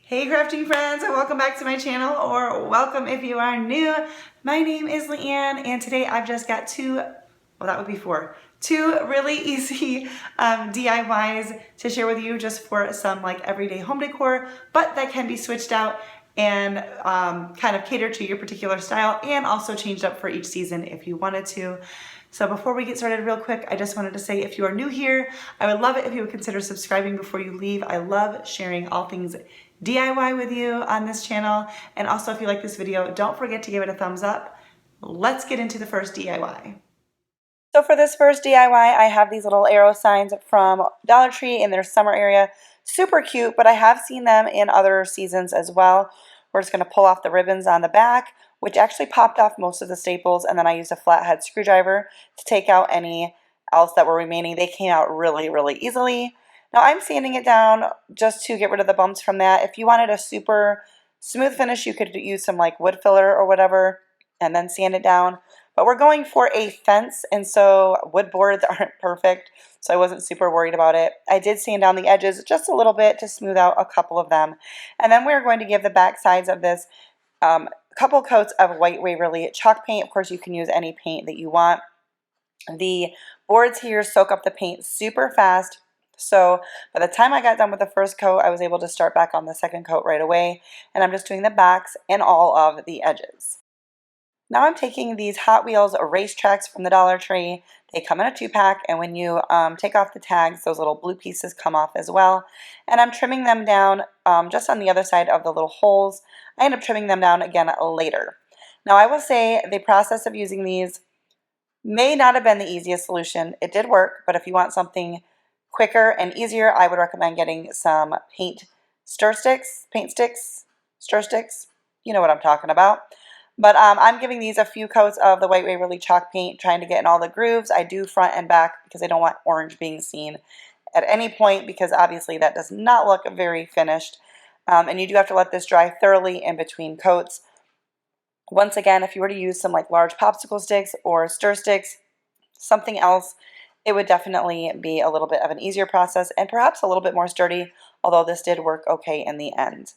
Hey crafting friends, and welcome back to my channel, or welcome if you are new. My name is Leanne, and today I've just got two really easy DIYs to share with you just for some like everyday home decor, but that can be switched out and kind of cater to your particular style and also changed up for each season if you wanted to. So before we get started real quick, I just wanted to say if you are new here, I would love it if you would consider subscribing before you leave. I love sharing all things DIY with you on this channel. And also if you like this video, don't forget to give it a thumbs up. Let's get into the first DIY. So for this first DIY, I have these little arrow signs from Dollar Tree in their summer area. Super cute, but I have seen them in other seasons as well. We're just going to pull off the ribbons on the back, which actually popped off most of the staples, and then I used a flathead screwdriver to take out any else that were remaining. They came out really easily. Now I'm sanding it down just to get rid of the bumps from that. If you wanted a super smooth finish, you could use some like wood filler or whatever and then sand it down. But we're going for a fence, and so wood boards aren't perfect, so I wasn't super worried about it. I did sand down the edges just a little bit to smooth out a couple of them. And then we're going to give the back sides of this couple coats of white Waverly chalk paint. Of course, you can use any paint that you want. The boards here soak up the paint super fast, so by the time I got done with the first coat, I was able to start back on the second coat right away, and I'm just doing the backs and all of the edges. Now I'm taking these Hot Wheels racetracks from the Dollar Tree. They come in a 2-pack, and when you take off the tags, those little blue pieces come off as well. And I'm trimming them down just on the other side of the little holes. I end up trimming them down again later. Now I will say the process of using these may not have been the easiest solution. It did work, but if you want something quicker and easier, I would recommend getting some paint sticks, stir sticks. You know what I'm talking about. But I'm giving these a few coats of the white Waverly chalk paint, trying to get in all the grooves. I do front and back because I don't want orange being seen at any point, because obviously that does not look very finished. And you do have to let this dry thoroughly in between coats. Once again, if you were to use some like large popsicle sticks or stir sticks, something else, it would definitely be a little bit of an easier process and perhaps a little bit more sturdy, although this did work okay in the end.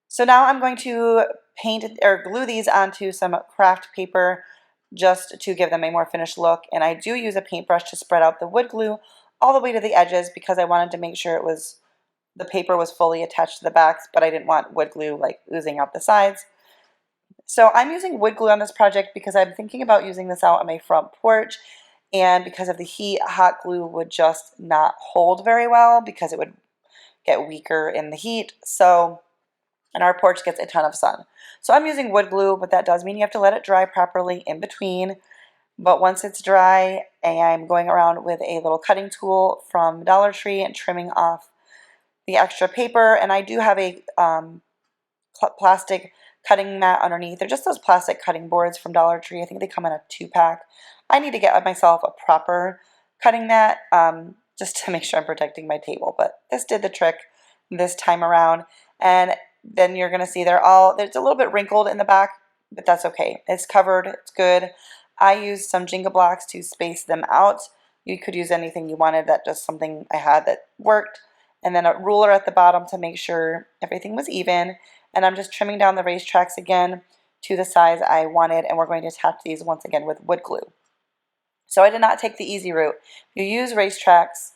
So now I'm going to paint or glue these onto some craft paper just to give them a more finished look. And I do use a paintbrush to spread out the wood glue all the way to the edges because I wanted to make sure the paper was fully attached to the backs, but I didn't want wood glue like oozing out the sides. So I'm using wood glue on this project because I'm thinking about using this out on my front porch, and because of the heat, hot glue would just not hold very well because it would get weaker in the heat. And our porch gets a ton of sun. So I'm using wood glue, but that does mean you have to let it dry properly in between. But once it's dry, I'm going around with a little cutting tool from Dollar Tree and trimming off the extra paper. And I do have a plastic cutting mat underneath. They're just those plastic cutting boards from Dollar Tree. I think they come in a 2-pack. I need to get myself a proper cutting mat just to make sure I'm protecting my table. But this did the trick this time around. And then you're going to see there's a little bit wrinkled in the back, but that's okay. It's covered. It's good. I used some Jenga blocks to space them out. You could use anything you wanted. That's just something I had that worked. And then a ruler at the bottom to make sure everything was even. And I'm just trimming down the racetracks again to the size I wanted, and we're going to attach these once again with wood glue. So I did not take the easy route. If you use racetracks,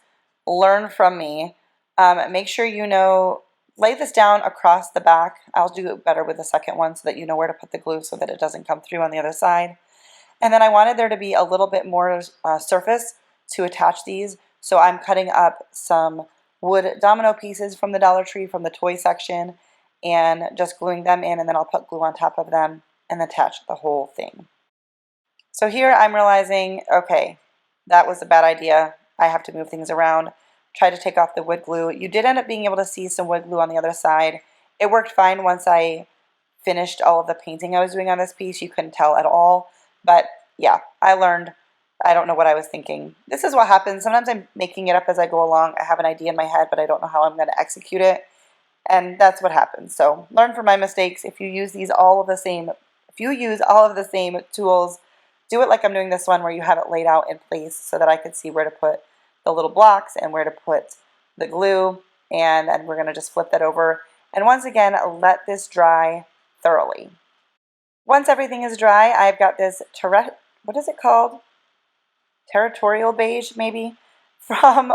learn from me. Make sure you know, lay this down across the back. I'll do it better with the second one so that you know where to put the glue so that it doesn't come through on the other side. And then I wanted there to be a little bit more surface to attach these, so I'm cutting up some wood domino pieces from the Dollar Tree from the toy section and just gluing them in, and then I'll put glue on top of them and attach the whole thing. So here I'm realizing, okay, that was a bad idea. I have to move things around. Try to take off the wood glue. You did end up being able to see some wood glue on the other side. It worked fine once I finished all of the painting I was doing on this piece. You couldn't tell at all. But yeah, I learned. I don't know what I was thinking. This is what happens. Sometimes I'm making it up as I go along. I have an idea in my head, but I don't know how I'm going to execute it. And that's what happens. So learn from my mistakes. If you use all of the same tools, do it like I'm doing this one where you have it laid out in place so that I could see where to put the little blocks and where to put the glue. And then we're going to just flip that over And once again, let this dry thoroughly. Once everything is dry, I've got this what is it called? Territorial beige, maybe, from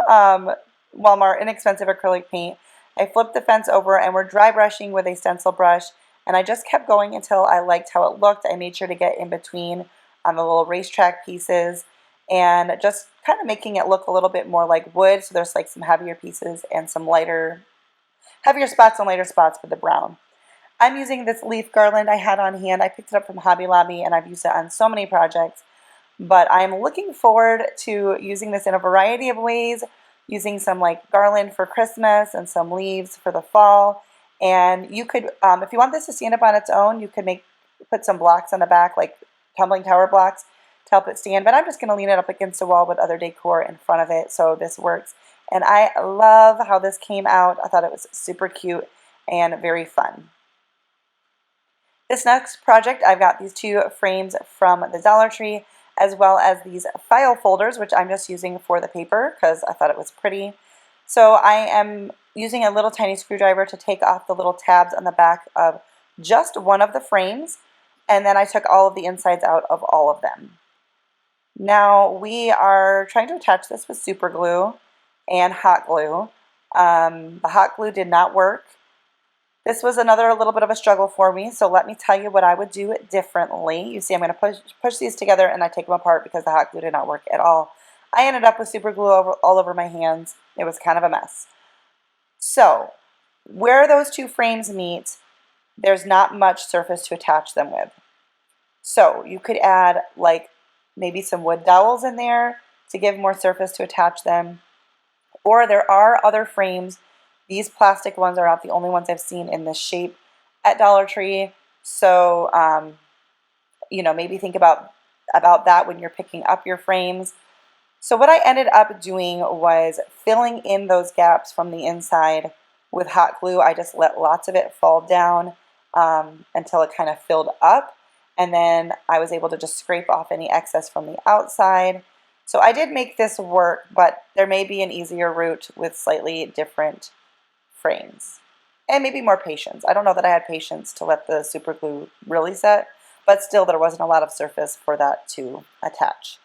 Walmart, inexpensive acrylic paint. I flipped the fence over and we're dry brushing with a stencil brush, and I just kept going until I liked how it looked. I made sure to get in between on the little racetrack pieces and just kind of making it look a little bit more like wood, so there's like some heavier pieces and some heavier spots and lighter spots with the brown. I'm using this leaf garland I had on hand. I picked it up from Hobby Lobby and I've used it on so many projects. But I'm looking forward to using this in a variety of ways, using some like garland for Christmas and some leaves for the fall. And you could, if you want this to stand up on its own, you could put some blocks on the back, like tumbling tower blocks, to help it stand. But I'm just going to lean it up against the wall with other decor in front of it, so this works. And I love how this came out. I thought it was super cute and very fun. This next project, I've got these two frames from the Dollar Tree, as well as these file folders, which I'm just using for the paper because I thought it was pretty. So I am using a little tiny screwdriver to take off the little tabs on the back of just one of the frames, and then I took all of the insides out of all of them. Now we are trying to attach this with super glue and hot glue. The hot glue did not work. This was another little bit of a struggle for me, so let me tell you what I would do differently. You see, I'm going to push these together and I take them apart because the hot glue did not work at all. I ended up with super glue all over my hands. It was kind of a mess. So, where those two frames meet, there's not much surface to attach them with. So, you could add like maybe some wood dowels in there to give more surface to attach them. Or there are other frames. These plastic ones are not the only ones I've seen in this shape at Dollar Tree. So, maybe think about that when you're picking up your frames. So what I ended up doing was filling in those gaps from the inside with hot glue. I just let lots of it fall down until it kind of filled up. And then I was able to just scrape off any excess from the outside. So I did make this work, but there may be an easier route with slightly different frames. And maybe more patience. I don't know that I had patience to let the super glue really set, but still there wasn't a lot of surface for that to attach.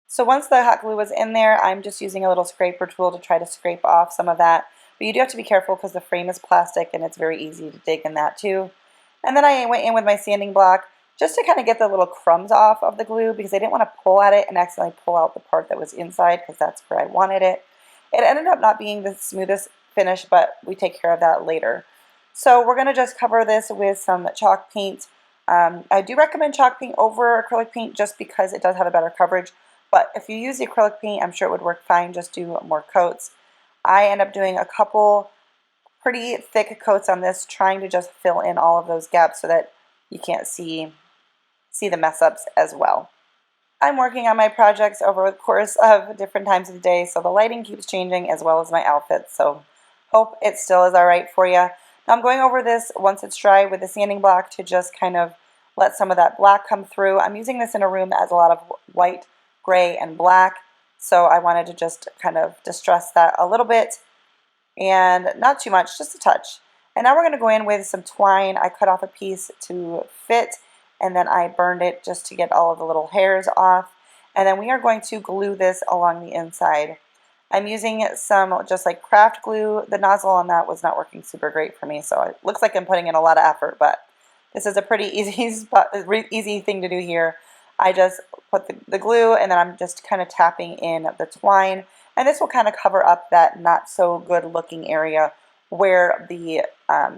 So once the hot glue was in there, I'm just using a little scraper tool to try to scrape off some of that. But you do have to be careful because the frame is plastic and it's very easy to dig in that too. And then I went in with my sanding block just to kind of get the little crumbs off of the glue because I didn't want to pull at it and accidentally pull out the part that was inside because that's where I wanted it. It ended up not being the smoothest finish, but we take care of that later. So we're going to just cover this with some chalk paint. I do recommend chalk paint over acrylic paint just because it does have a better coverage. But if you use the acrylic paint, I'm sure it would work fine. Just do more coats. I end up doing a couple pretty thick coats on this, trying to just fill in all of those gaps so that you can't see the mess ups as well. I'm working on my projects over the course of different times of the day, so the lighting keeps changing as well as my outfits, so hope it still is alright for you. Now I'm going over this once it's dry with the sanding block to just kind of let some of that black come through. I'm using this in a room that has a lot of white, gray, and black, so I wanted to just kind of distress that a little bit, and not too much, just a touch. And now we're going to go in with some twine. I cut off a piece to fit, and then I burned it just to get all of the little hairs off. And then we are going to glue this along the inside. I'm using some just like craft glue. The nozzle on that was not working super great for me, so it looks like I'm putting in a lot of effort, but this is a pretty easy thing to do here. I just put the glue and then I'm just kind of tapping in the twine, and this will kind of cover up that not so good looking area where the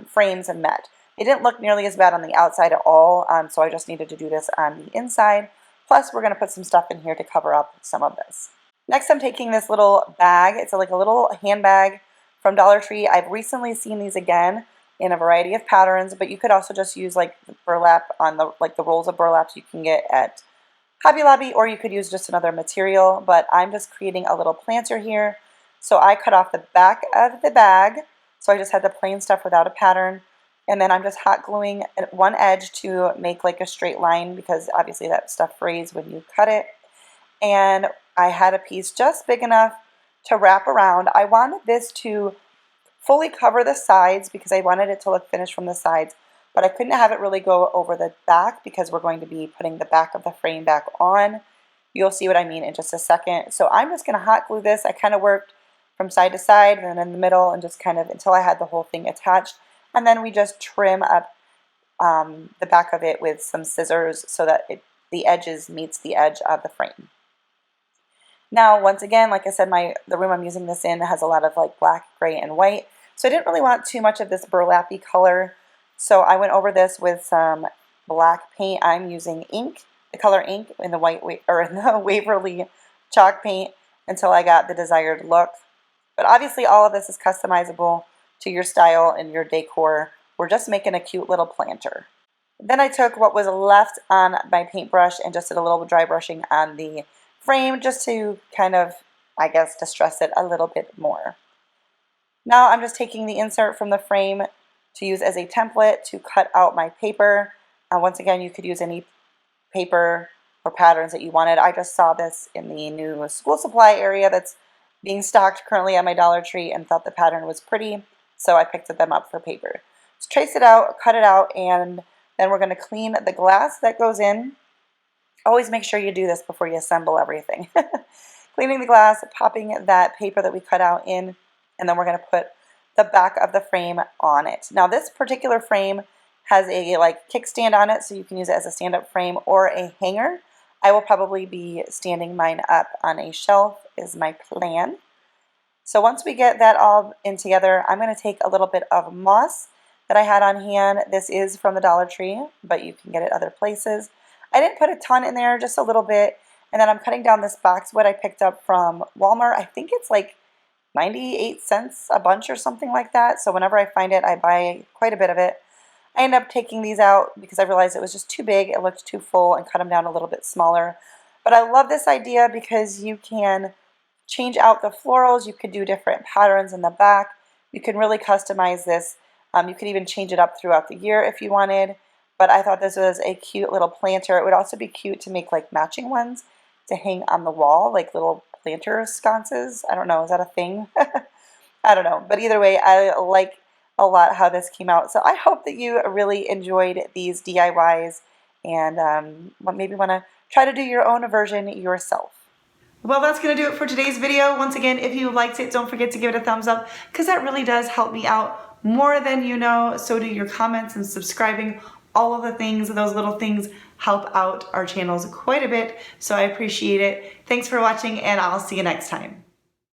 frames met. It didn't look nearly as bad on the outside at all, so I just needed to do this on the inside. Plus, we're going to put some stuff in here to cover up some of this. Next, I'm taking this little bag. It's like a little handbag from Dollar Tree. I've recently seen these again in a variety of patterns, but you could also just use like burlap on the rolls of burlaps you can get at Hobby Lobby, or you could use just another material. But I'm just creating a little planter here. So I cut off the back of the bag. So I just had the plain stuff without a pattern. And then I'm just hot gluing one edge to make like a straight line because obviously that stuff frays when you cut it. And I had a piece just big enough to wrap around. I wanted this to fully cover the sides because I wanted it to look finished from the sides, but I couldn't have it really go over the back because we're going to be putting the back of the frame back on. You'll see what I mean in just a second. So I'm just going to hot glue this. I kind of worked from side to side and then in the middle and just kind of until I had the whole thing attached. And then we just trim up the back of it with some scissors so that the edges meets the edge of the frame. Now, once again, like I said, the room I'm using this in has a lot of like black, gray, and white. So I didn't really want too much of this burlappy color. So I went over this with some black paint. I'm using ink, the color ink, in the in the Waverly chalk paint until I got the desired look. But obviously, all of this is customizable to your style and your decor. We're just making a cute little planter. Then I took what was left on my paintbrush and just did a little dry brushing on the frame just to kind of, I guess, distress it a little bit more. Now I'm just taking the insert from the frame to use as a template to cut out my paper. Once again, you could use any paper or patterns that you wanted. I just saw this in the new school supply area that's being stocked currently at my Dollar Tree and thought the pattern was pretty, so I picked them up for paper. Just trace it out, cut it out, and then we're going to clean the glass that goes in. Always make sure you do this before you assemble everything. Cleaning the glass, popping that paper that we cut out in, and then we're going to put the back of the frame on it. Now this particular frame has a kickstand on it, so you can use it as a stand-up frame or a hanger. I will probably be standing mine up on a shelf is my plan. So once we get that all in together, I'm going to take a little bit of moss that I had on hand. This is from the Dollar Tree, but you can get it other places. I didn't put a ton in there, just a little bit. And then I'm cutting down this boxwood I picked up from Walmart. I think it's like 98 cents a bunch or something like that. So whenever I find it, I buy quite a bit of it. I ended up taking these out because I realized it was just too big. It looked too full and cut them down a little bit smaller. But I love this idea because you can change out the florals. You could do different patterns in the back. You can really customize this. You could even change it up throughout the year if you wanted. But I thought this was a cute little planter. It would also be cute to make like matching ones to hang on the wall, like little planter sconces. I don't know, is that a thing? I don't know. But either way, I like a lot how this came out. So I hope that you really enjoyed these DIYs and maybe want to try to do your own version yourself. Well, that's going to do it for today's video. Once again, if you liked it, don't forget to give it a thumbs up because that really does help me out more than you know. So do your comments and subscribing. All of the things, those little things help out our channels quite a bit. So I appreciate it. Thanks for watching and I'll see you next time.